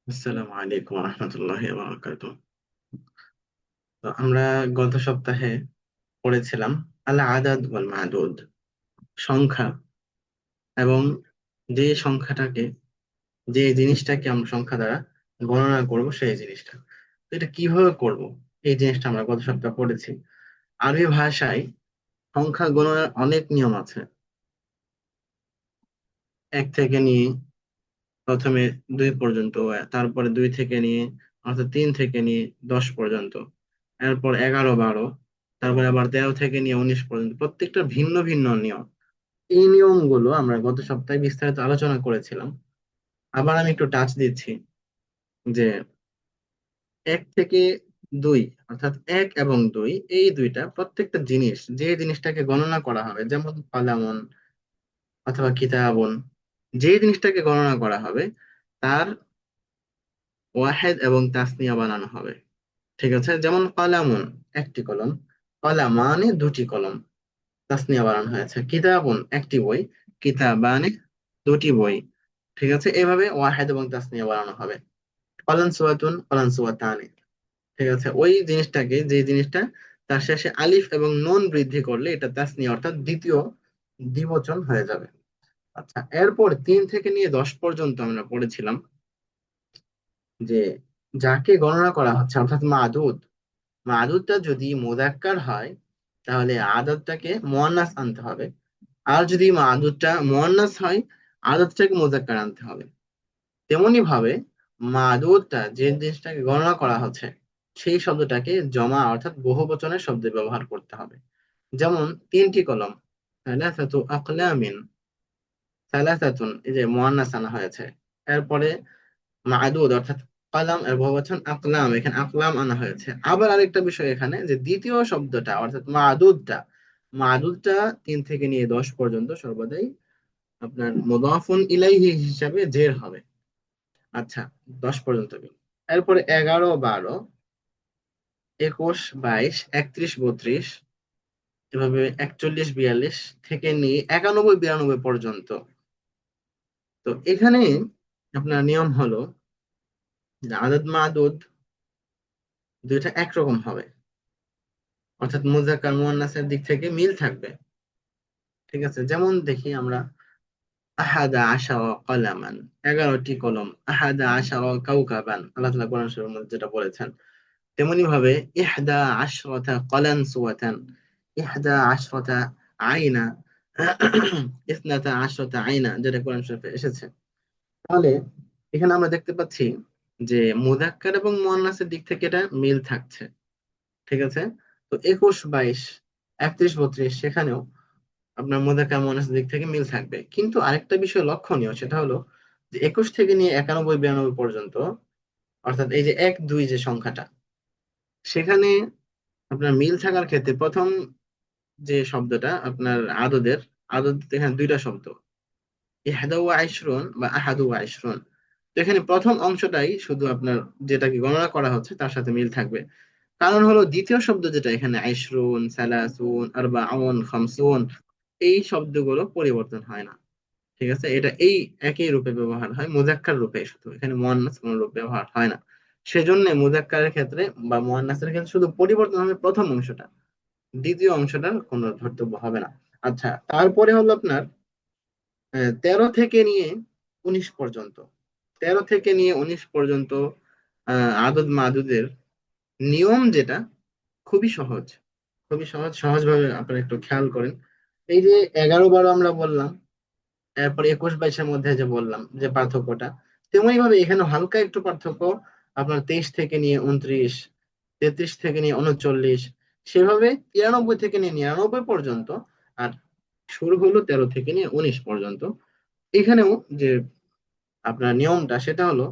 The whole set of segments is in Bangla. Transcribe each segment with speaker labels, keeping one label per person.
Speaker 1: আসসালামু আলাইকুম রহমতুল্লাহি ওয়া বারাকাতুহু। তো আমরা গত সপ্তাহে পড়েছিলাম আল আদাদ ওয়াল মাদুদ, সংখ্যা এবং যে সংখ্যাটাকে যে জিনিসটাকে আমরা সংখ্যা দ্বারা গণনা করব সেই জিনিসটা। তো এটা কিভাবে করব, এই জিনিসটা আমরা গত সপ্তাহে পড়েছি। আরবি ভাষায় সংখ্যা গণনার অনেক নিয়ম আছে। এক থেকে নিয়ে প্রথমে 2 পর্যন্ত, তারপরে 2 থেকে নিয়ে অর্থাৎ 3 থেকে নিয়ে 10 পর্যন্ত, এরপর 11 12, তারপরে আবার 13 থেকে নিয়ে 19 পর্যন্ত, প্রত্যেকটা ভিন্ন ভিন্ন নিয়ম। এই নিয়মগুলো আমরা গত সপ্তাহে বিস্তারিত আলোচনা করেছিলাম। আবার আমি একটু টাচ দিচ্ছি যে 1 থেকে 2, অর্থাৎ 1 এবং 2, এই দুইটা প্রত্যেকটা জিনিস, যে জিনিসটাকে গণনা করা হবে, যেমন কলামন অথবা কিতাবন, যে জিনিসটাকে গণনা করা হবে তার ওয়াহেদ এবং তাসনিয়া বানানো হবে। ঠিক আছে, যেমন কলামুন একটি কলম, কলামানে দুটি কলম, তাসনিয়া বানানো হয়েছে। কিতাবুন একটি বই, কিতাবানে দুটি বই। ঠিক আছে, এভাবে ওয়াহেদ এবং তাসনিয়া বানানো হবে। কলানসুয়াতুন কলানসুয়াতানে। ঠিক আছে, ওই জিনিসটাকে, যে জিনিসটা তার শেষে আলিফ এবং নুন বৃদ্ধি করলে এটা তাসনিয়া অর্থাৎ দ্বিতীয় দ্বিবচন হয়ে যাবে। আচ্ছা, এরপর 3 থেকে নিয়ে 10 পর্যন্ত আমরা পড়েছিলাম যে যাকে গণনা করা হচ্ছে অর্থাৎ মাদুদ, মাদুদটা যদি মুযাক্কার হয় তাহলে আদতটাকে মুয়ান্নাস আনতে হবে। আর যদি মাদুদটা মুয়ান্নাস হয়, আদতটাকে মুযাক্কার আনতে হবে। তেমনি ভাবে মাদুদটা, যে জিনিসটাকে গণনা করা হচ্ছে, সেই শব্দটাকে জমা অর্থাৎ বহুবচনের শব্দে ব্যবহার করতে হবে। যেমন 3টি কলম, সালাসাতু আকলামিন, সালাসাতুন, এই যে মুয়ান্নাস আনা হয়েছে। এরপরে মাদুদ অর্থাৎ কালাম এর বহুবচন আকলাম, এখানে আকলাম আনা হয়েছে। আবার আরেকটা বিষয় এখানে, যে দ্বিতীয় শব্দটা অর্থাৎ মাদুদটা, মাদুদটা 3 থেকে নিয়ে 10 পর্যন্ত সর্বদাই আপনার মুদাফুন ইলাইহি হিসাবে জের হবে। আচ্ছা, 10 পর্যন্ত গেল। এরপরে 11 12, 21 22, 31 32, এভাবে 41 42 থেকে নিয়ে 91 92 পর্যন্ত। তো এখানে আপনার নিয়ম হলো যে আদদ মাদুদ দুইটা একরকম হবে, অর্থাৎ মুযাক্কার মুয়ান্নাসের দিক থেকে মিল থাকবে। ঠিক আছে, যেমন দেখি আমরা আহাদা আশারা কলামান, 11টি কলম, আহাদা আশারা কাউকাবান, আল্লাহ তাআলা কোরআন শরীফের মধ্যে যেটা বলেছেন। তেমনি ভাবে ইহদা আশরাতা কলান সুওয়াতান, ইহদা আশরাতা আইনা, ইসনাতা আশরাতা আইনা, যেটা কোরআন শরীফে এসেছে। তাহলে এখানে আমরা দেখতে পাচ্ছি যে মুযাক্কার এবং মুয়ান্নাসের দিক থেকে এটা মিল থাকছে। ঠিক আছে, তো 21 22, 31 32, সেখানেও আপনার মুযাক্কার মুয়ান্নাসের দিক থেকে মিল থাকবে। কিন্তু আরেকটা বিষয় লক্ষণীয়, সেটা হলো যে 21 থেকে নিয়ে 91 92 পর্যন্ত, অর্থাৎ এই যে 1 2 যে সংখ্যাটা, সেখানে আপনার মিল থাকার ক্ষেত্রে প্রথম যে শব্দটা আপনার আদদের, আদদ এখানে দুইটা শব্দ, ইহদা ওয়া আশরুন বা আহাদু ওয়া আশরুন। তো এখানে প্রথম অংশটাই শুধু আপনার যেটাকে গণনা করা হচ্ছে তার সাথে মিল থাকবে। কারণ হলো দ্বিতীয় শব্দ যেটা এখানে আইশরুন, সালাসুন, আরবাউন, খামসুন, এই শব্দগুলো পরিবর্তন হয় না। ঠিক আছে, এটা এই একই রূপে ব্যবহার হয়, মুযাক্কার রূপে, শুধু এখানে মুয়ান্নাস কোন রূপ ব্যবহার হয় না। সেজন্য মুযাক্কারের ক্ষেত্রে বা মুয়ান্নাসের ক্ষেত্রে শুধু পরিবর্তন হবে প্রথম অংশটা, দ্বিতীয় অংশটার কোনো ধর্তব্য হবে না। আচ্ছা, তারপরে হলো আপনার 13 থেকে নিয়ে 19 পর্যন্ত, 13 থেকে নিয়ে 19 পর্যন্ত আদদ মাদুদের নিয়ম যেটা খুবই সহজ, খুবই সহজ। সহজভাবে আপনারা একটু খেয়াল করেন। এই যে 11 12 আমরা বললাম, এরপর 21 22-এর মধ্যে যে বললাম যে পার্থক্যটা, তেমনি ভাবে এখানে হালকা একটু পার্থক্য আপনার 23 থেকে নিয়ে 29, 33 থেকে নিয়ে 39, সেভাবে 93 থেকে নিয়ে 99 পর্যন্ত। আর শুরু হলো 13 থেকে নিয়ে 19 পর্যন্ত। এখানেও যে আপনার নিয়মটা, সেটা হলো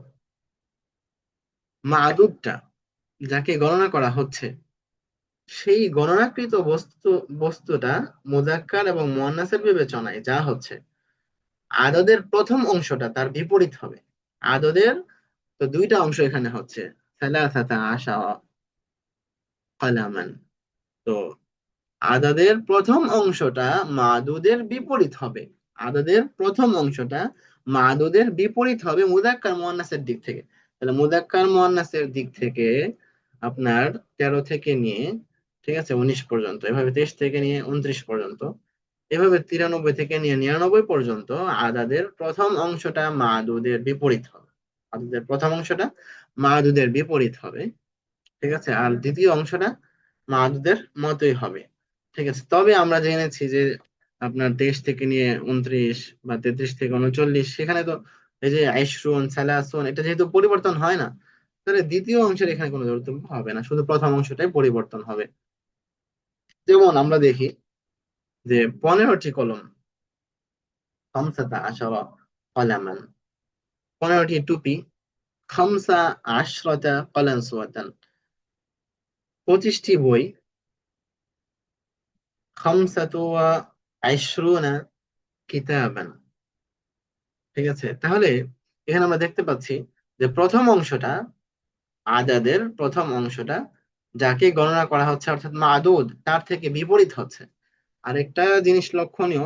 Speaker 1: মাদুদটা, যাকে গণনা করা হচ্ছে, সেই গণনাকৃত বস্তুটা মুযাক্কার এবং মুয়ান্নাসের বিবেচনায় যা হচ্ছে, আদদের প্রথম অংশটা তার বিপরীত হবে। আদদের তো দুইটা অংশ এখানে হচ্ছে, সালাসাতা আশারা কলামান। তো আদদের প্রথম অংশটা মাদুদের বিপরীত হবে। আদদের প্রথম অংশটা মাদুদের বিপরীত হবে মুযাক্কার মুয়ান্নাসের দিক থেকে। তাহলে মুযাক্কার মুয়ান্নাসের দিক থেকে আপনার 13 থেকে নিয়ে, ঠিক আছে, 19 পর্যন্ত, এভাবে 23 থেকে নিয়ে 29 পর্যন্ত, এভাবে 93 থেকে নিয়ে 99 পর্যন্ত আদাদের প্রথম অংশটা মাদুদের বিপরীত হবে। আদাদের প্রথম অংশটা মাদুদের বিপরীত হবে, ঠিক আছে, আর দ্বিতীয় অংশটা মাদুদের মতোই হবে। ঠিক আছে, তবে আমরা জেনেছি যে আপনার 23 থেকে নিয়ে 29 বা 33 থেকে 39, সেখানে তো এই যে আইসরুন সালাসুন এটা যেহেতু পরিবর্তন হয় না, তাহলে দ্বিতীয় অংশের এখানে কোনো গুরুত্ব হবে না, শুধু প্রথম অংশটাই পরিবর্তন হবে। যেমন আমরা দেখি যে 15টি কলম, খামসাতা আশারা কলামান, 15টি টুপি, খামসা আশরাতা কলানসুয়াতান, 25টি বই, খামসাতু ওয়া আশরুনা কিতাবান। ঠিক আছে, তাহলে এখানে আমরা দেখতে পাচ্ছি যে প্রথম অংশটা, আদাদের প্রথম অংশটা যাকে গণনা করা হচ্ছে অর্থাৎ মাদুদ তার থেকে বিপরীত হচ্ছে। আরেকটা জিনিস লক্ষণীয়,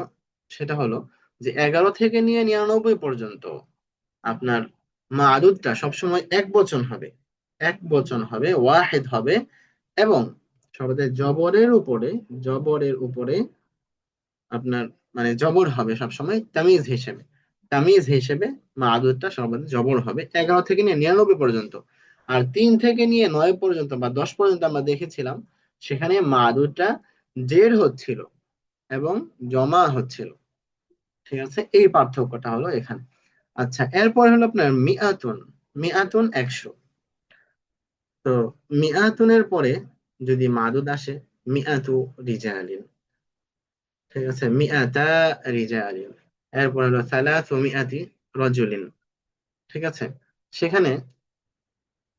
Speaker 1: সেটা হলো যে 11 থেকে নিয়ে 99 পর্যন্ত আপনার মাদুদটা সবসময় এক বচন হবে, এক বচন হবে, ওয়াহেদ হবে, এবং সর্বদা জবরের উপরে আপনার মানে জবর হবে সবসময় তামিজ হিসেবে। তামিজ হিসেবে মাদুদটা সর্বদা জবর হবে 11 থেকে নিয়ে 99 পর্যন্ত। আর 3 থেকে নিয়ে 9 পর্যন্ত বা 10 পর্যন্ত আমরা দেখেছিলাম সেখানে মাদুদটা জের হচ্ছিল এবং জমা হচ্ছিল। ঠিক আছে, এই পার্থক্যটা হলো এখানে। আচ্ছা, এরপর হলো আপনার মিআতুন। মিআতুন 100। তো মিআতুনের পরে যদি মাদুদ আসে, মিআতু রিজালিন, ঠিক আছে, মিআতা রিজালিন। এরপর হলো সালাসু মিআতি রাজুলিন। ঠিক আছে, সেখানে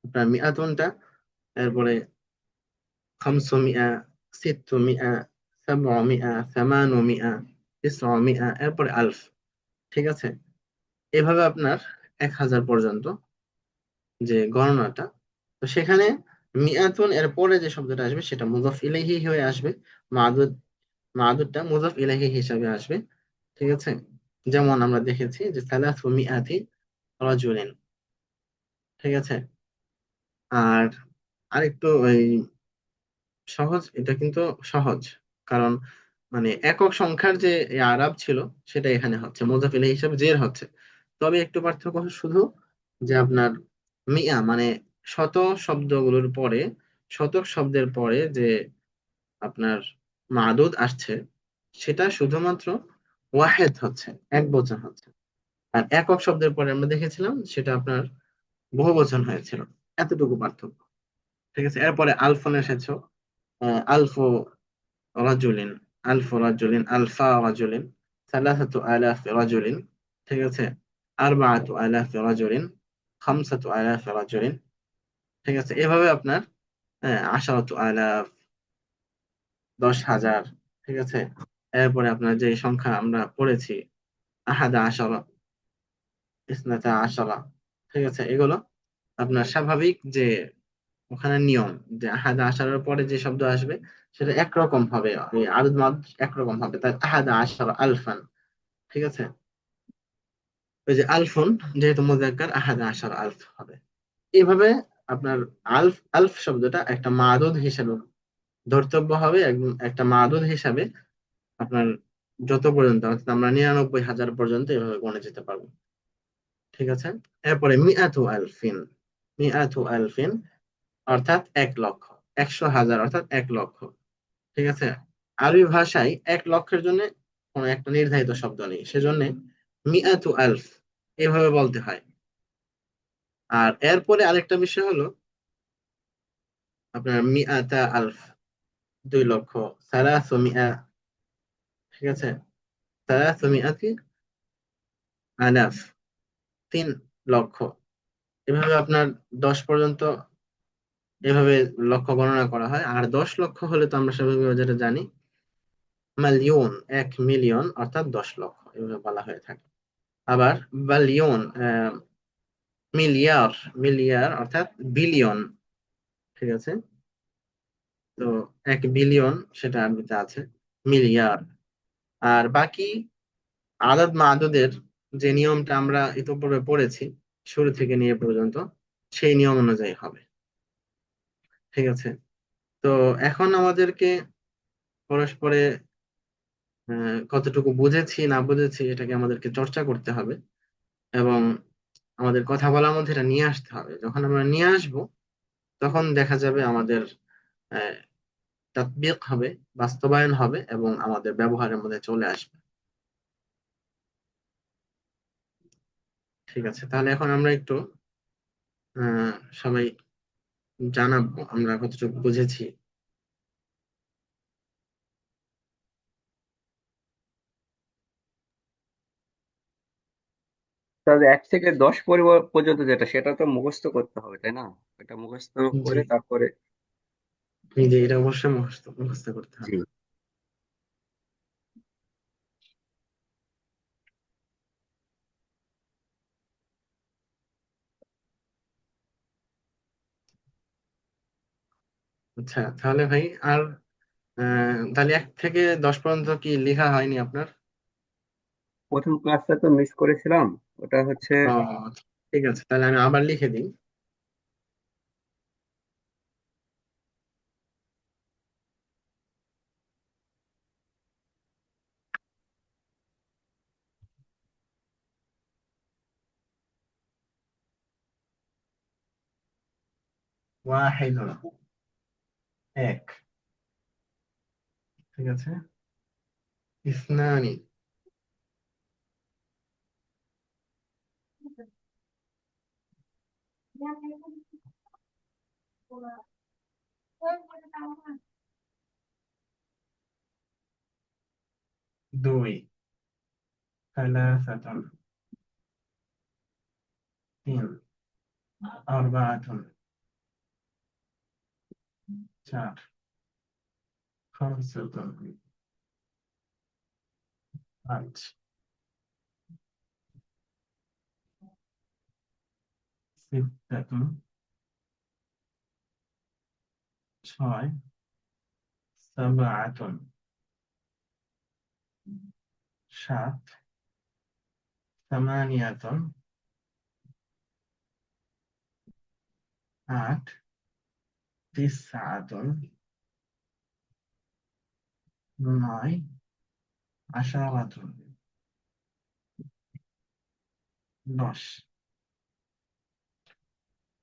Speaker 1: আপনার মিআতুনটা, এরপরে খামসু মিআ, সিত্তু মিআ, সাবউ মিআ, সামানু মিআ, তিসউ মিআ, এরপরে আলফ। ঠিক আছে, এভাবে আপনার 1000 পর্যন্ত যে গণনাটা। তো সেখানে মিআতুন এর পরে যে শব্দটা আসবে সেটা মুজাফ ইলাইহি হয়ে আসবে। মাদুদ, মাদুদটা মুজাফ ইলাইহি হিসাবে আসবে। ঠিক আছে, যেমন আমরা দেখেছি যে সালাসু মিআতি রাজুলিন। ঠিক আছে, আর আরেকটু ওই সহজ, এটা কিন্তু সহজ, কারণ মানে একক সংখ্যার যে এই আরাব ছিল সেটা এখানে হচ্ছে মুজাফ ইলাইহি হিসাবে জের হচ্ছে। তবে একটু পার্থক্য শুধু যে আপনার মিয়া মানে শত শব্দগুলোর পরে, শতক শব্দের পরে যে আপনার মাদুদ আসছে সেটা শুধুমাত্র ওয়াহেদ হচ্ছে, এক বচন হচ্ছে। আর একক শব্দের পরে আমরা দেখেছিলাম সেটা আপনার বহু বচন হয়েছিল। এতটুকু পার্থক্য। ঠিক আছে, এরপরে আলফন এসেছে, আলফু রাজুলিন, আলফু রাজুলিন, আলফা রাজুলিন, সালাসাতু আলাফি রাজুলিন। ঠিক আছে, আরবাআতু আলাফি রাজুলিন, খামসাতু আলাফি রাজুলিন। ঠিক আছে, এভাবে আপনার আশারাতু আলাফ, 10,000। ঠিক আছে, এরপরে আপনার যে সংখ্যা আমরা পড়েছি, আহাদা আশারা, ইসনাতা আশারা। ঠিক আছে, এগুলো আপনার স্বাভাবিক যে ওখানে নিয়ম, যে আহাদা আশারার পরে যে শব্দ আসবে সেটা একরকম হবে, এই আদদ মাদ একরকম হবে, তাই আহাদা আশারা আলফান। ঠিক আছে, ওই যে আলফুন যেহেতু মুযাক্কার, আহাদা আশারা আলফ হবে। এইভাবে আপনার আলফ, আলফ শব্দটা একটা মাদুদ হিসেবে ধর্তব্য হবে, একদম একটা মাদুদ হিসাবে আপনার যত পর্যন্ত অর্থাৎ আমরা 99,000 পর্যন্ত এভাবে গণে যেতে পারবো। ঠিক আছে, এরপরে মিআতু আলফিন। মিআতু আলফিন অর্থাৎ 1 লক্ষ, 100,000 অর্থাৎ 1 লক্ষ। ঠিক আছে, আরবি ভাষায় 1 লক্ষের জন্য কোনো একটা নির্ধারিত শব্দ নেই, সেজন্য মিআতু আলফ এভাবে বলতে হয়। আর এরপরে আরেকটা বিষয় হলো আপনার মিআতা আলফ, 2 লক্ষ, সালাসু মিআ। ঠিক আছে, সালাসু মিআতি আলাফ, 3 লক্ষ। এভাবে আপনার 10 পর্যন্ত এভাবে লক্ষ গণনা করা হয়। আর 10 লক্ষ হলে তো আমরা স্বাভাবিকভাবে যেটা জানি, মালিয়ন, 1 মিলিয়ন অর্থাৎ 10 লক্ষ, এভাবে বলা হয়ে থাকে। আবার বালিয়ন, মিলিয়ার, মিলিয়ার অর্থাৎ বিলিয়ন। ঠিক আছে, তো 1 বিলিয়ন সেটা আরবিতে আছে মিলিয়ার। আর বাকি আদদ মাদুদের যে নিয়মটা আমরা ইতোপূর্বে পড়েছি শুরু থেকে নিয়ে পর্যন্ত, সেই নিয়ম অনুযায়ী হবে। ঠিক আছে। তো এখন আমাদেরকে পরস্পরে কতটুকু বুঝেছি না বুঝেছি এটাকে আমাদেরকে চর্চা করতে হবে, এবং আমাদের কথা বলার মধ্যে এটা নিয়ে আসতে হবে। যখন আমরা নিয়ে আসবো, তখন দেখা যাবে আমাদের আহ তাতবিক হবে, বাস্তবায়ন হবে, এবং আমাদের ব্যবহারের মধ্যে চলে আসবে। ঠিক আছে, তাহলে এখন আমরা একটু সবাই জানাবো আমরা কতটুকু বুঝেছি।
Speaker 2: তাহলে 1 থেকে 10 পর্যন্ত যেটা, সেটা তো মুখস্থ করতে হবে, তাই না? এটা মুখস্থ
Speaker 1: জি
Speaker 2: করে তারপরে।
Speaker 1: জি, এটা অবশ্যই মুখস্থ মুখস্থ করতে
Speaker 2: জি।
Speaker 1: হবে। আচ্ছা, তাহলে ভাই আর তাহলে 1 থেকে 10 পর্যন্ত কি লেখা হয়নি আপনার?
Speaker 2: প্রথম ক্লাসটা তো মিস করেছিলাম। ওটা হচ্ছে
Speaker 1: ও, ঠিক আছে, তাহলে আমি আবার লিখে দিই। ওয়াহিদ, এক। ঠিক আছে। ইসনানি, দুই। সালাসাতুন, তিন। আরবাআতুন, চার। খামসাতুন, পাঁচ। সিত্তাতুন, ছয়। সাবআতুন, সাত। সামানিয়াতুন, আট। তিসআতুন, নয়। আশারাতুন, 10।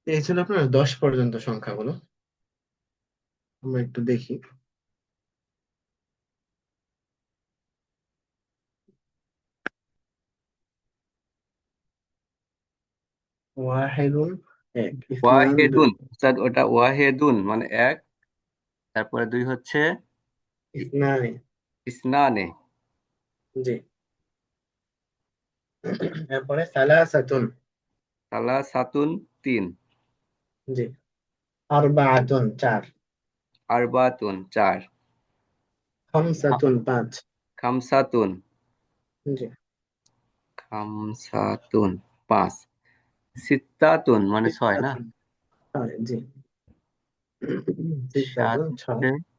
Speaker 1: এই ছিল আপনার 10 পর্যন্ত সংখ্যাগুলো। আমরা একটু দেখি। ওয়াহিদুন, এক। ইসনান, দুই।
Speaker 2: ওয়াহেদুন। উস্তাদ, ওটা ওয়াহেদুন মানে এক। তারপরে দুই হচ্ছে
Speaker 1: ইসনানি।
Speaker 2: ইসনানে।
Speaker 1: জি। এরপরে সালাসাতুন।
Speaker 2: সালাসাতুন, তিন।
Speaker 1: জি। আরবাআতুন, চার।
Speaker 2: আরবাতুন, চার। খা-
Speaker 1: খামসাতুন, পাঁচ।
Speaker 2: খামসাতুন।
Speaker 1: জি।
Speaker 2: খামসাতুন, পাঁচ। সিত্তাতুন মানে ছয় না?
Speaker 1: সিত্তাতুন, ছয়। জি।
Speaker 2: সাত
Speaker 1: সিত্তাতুন, ছয়।
Speaker 2: হচ্ছে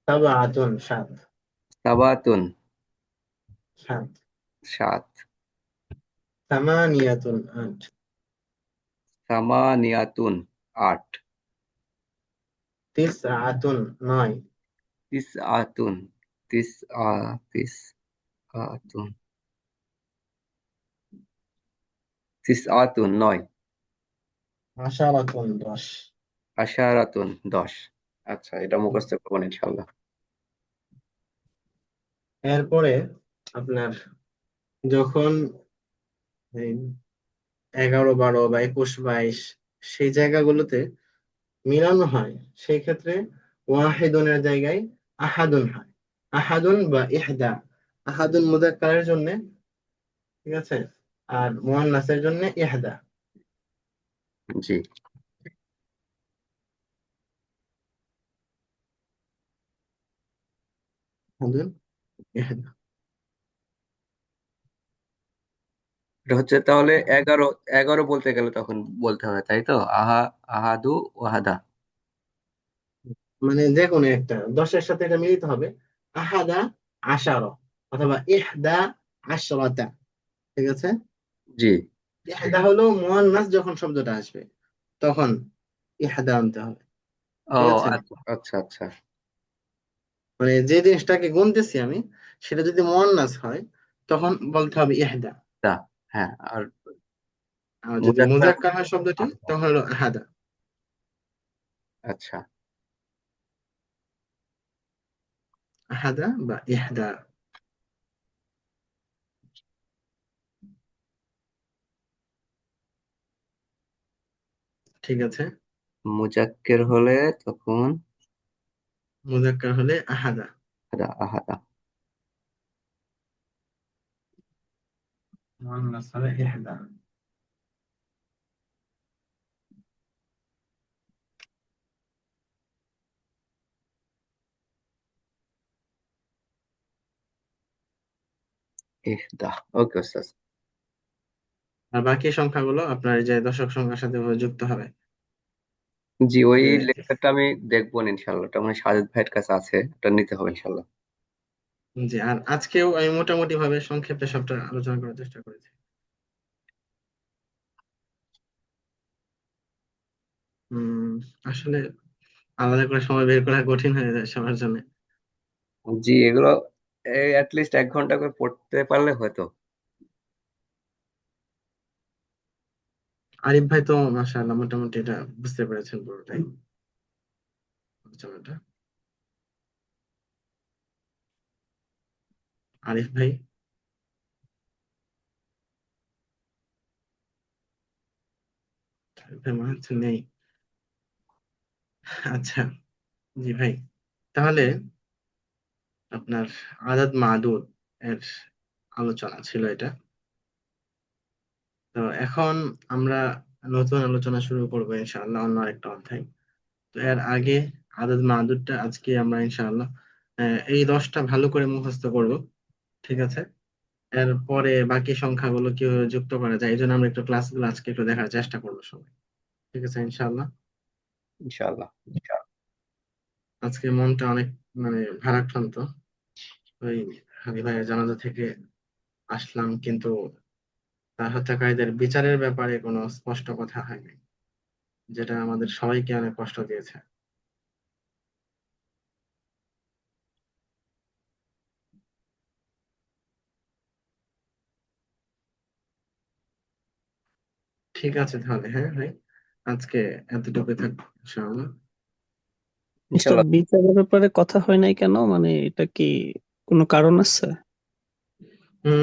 Speaker 1: সাবআতুন, সাত।
Speaker 2: সাবাতুন,
Speaker 1: সাত।
Speaker 2: সাত।
Speaker 1: সামানিয়াতুন, আট।
Speaker 2: সামানিয়াতুন, আট।
Speaker 1: তিসআতুন, নয়।
Speaker 2: তিসআতুন, তিস তিসআতুন, তিসআতুন, নয়।
Speaker 1: আশারাতুন, 10।
Speaker 2: আশারাতুন, 10। আচ্ছা, এটা মুখস্থ করবো না ইনশাল্লাহ।
Speaker 1: এরপরে আপনার যখন এই 11, 12 বা 21, 22 সেই জায়গাগুলোতে মিলানো হয়, সেই ক্ষেত্রে ওয়াহিদুনের জায়গায় আহাদুন হয়। আহাদুন বা ইহদা। আহাদুন মুযাক্কারের জন্য, ঠিক আছে, আর মুয়ান্নাসের জন্য ইহদা।
Speaker 2: জি।
Speaker 1: আহাদুন, ইহদা।
Speaker 2: এটা হচ্ছে তাহলে 11। 11 বলতে গেলে তখন বলতে হবে, তাই তো? আহাদু, ওয়াহাদা।
Speaker 1: মানে যে কোনো একটা 10-এর সাথে এটা মিলিত হবে। আহাদা আশার, অথবা ইহদা আশরাতা। ঠিক আছে।
Speaker 2: জি।
Speaker 1: ইহদা হলো মুয়ান্নাস যখন শব্দটা আসবে, তখন ইহদা আনতে হবে।
Speaker 2: ও
Speaker 1: ঠিক আছে,
Speaker 2: আচ্ছা আচ্ছা আচ্ছা।
Speaker 1: মানে যে জিনিসটাকে গুনতেছি আমি, সেটা যদি মুয়ান্নাস হয় তখন বলতে হবে ইহদা।
Speaker 2: তা হ্যাঁ, আর
Speaker 1: আর যদি
Speaker 2: মুজাক্কার।
Speaker 1: মুজাক্কার হয় শব্দটি
Speaker 2: আচ্ছা
Speaker 1: তখন হলো আহাদা।
Speaker 2: আচ্ছা।
Speaker 1: আহাদা বা ইহদা। ঠিক আছে।
Speaker 2: মুজাক্কের হলে তখন
Speaker 1: মুজাক্কার হলে আহাদা।
Speaker 2: আহাদা আহাদা।
Speaker 1: মুয়ান্নাস হলে ইহদা।
Speaker 2: ইহদা। ওকে ওস্তাদ।
Speaker 1: আর বাকি সংখ্যাগুলো আপনার এই যে দশক সংখ্যার সাথে যুক্ত হবে।
Speaker 2: জি, ওই
Speaker 1: যে
Speaker 2: লেকচারটা আমি দেখবো না ইনশাল্লাহ, ওটা মানে সাজেদ ভাইয়ের কাছে আছে, ওটা নিতে হবে ইনশাল্লাহ।
Speaker 1: জি, আর আজকেও আমি মোটামুটি ভাবে সংক্ষেপে সবটা আলোচনা করার চেষ্টা করেছি। হম, আসলে আলাদা করে সময় বের করা কঠিন হয়ে যায় সবার জন্য।
Speaker 2: জি, এগুলো এই অ্যাটলিস্ট 1 ঘন্টা করে পড়তে পারলে হয়তো।
Speaker 1: আরিফ ভাই তো মাশাআল্লাহ মোটামুটি এটা বুঝতে পেরেছেন পুরোটাই আলোচনাটা। আরিফ ভাই, আরিফ ভাই মনে হচ্ছে নেই। আচ্ছা, জি ভাই, তাহলে আপনার আদাদ মাদুদ এর আলোচনা ছিল এটা। তো এখন আমরা নতুন আলোচনা শুরু করবো ইনশাআল্লাহ অন্য আরেকটা অধ্যায়। তো এর আগে আদাদ মাদুদটা আজকে আমরা ইনশাআল্লাহ এই 10টা ভালো করে মুখস্থ করব। ঠিক আছে, এরপরে বাকি সংখ্যাগুলো কিভাবে যুক্ত করা যায় এই জন্য আমরা একটু ক্লাসগুলো আজকে একটু দেখার চেষ্টা করবো সবাই। ঠিক আছে ইনশাআল্লাহ।
Speaker 2: ইনশাল্লাহ।
Speaker 1: আজকে মনটা অনেক মানে ভারাক্রান্ত। ওই হানি ভাইয়ের জানাজা থেকে আসলাম, কিন্তু তার হত্যাকারীদের বিচারের ব্যাপারে কোনো স্পষ্ট কথা হয়নি, যেটা আমাদের সবাইকে অনেক কষ্ট দিয়েছে। ঠিক আছে তাহলে, হ্যাঁ ভাই, আজকে এতটুকু থাকবে ইনশাআল্লাহ।
Speaker 3: এসব
Speaker 2: ইনশাল্লাহ।
Speaker 3: বিচারের ব্যাপারে কথা হয় নাই কেন, মানে এটা কি কোনো কারণ আছে?
Speaker 1: না,